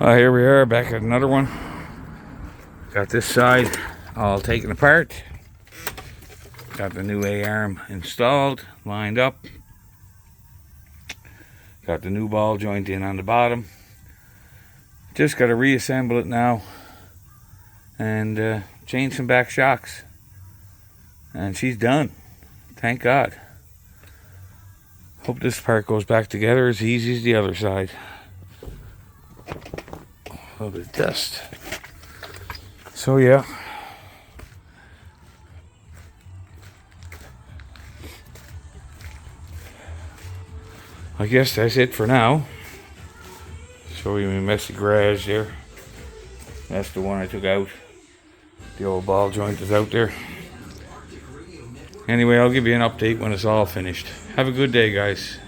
Here we are back at another one. Got this side all taken apart. Got the new A-arm installed, lined up. Got the new ball joint in on the bottom. Just got to reassemble it now and change some back shocks. And she's done. Thank God. Hope this part goes back together as easy as the other side. A little bit of dust. So yeah. I guess that's it for now. Show you my messy garage there. That's the one I took out. The old ball joint is out there. Anyway, I'll give you an update when it's all finished. Have a good day, guys.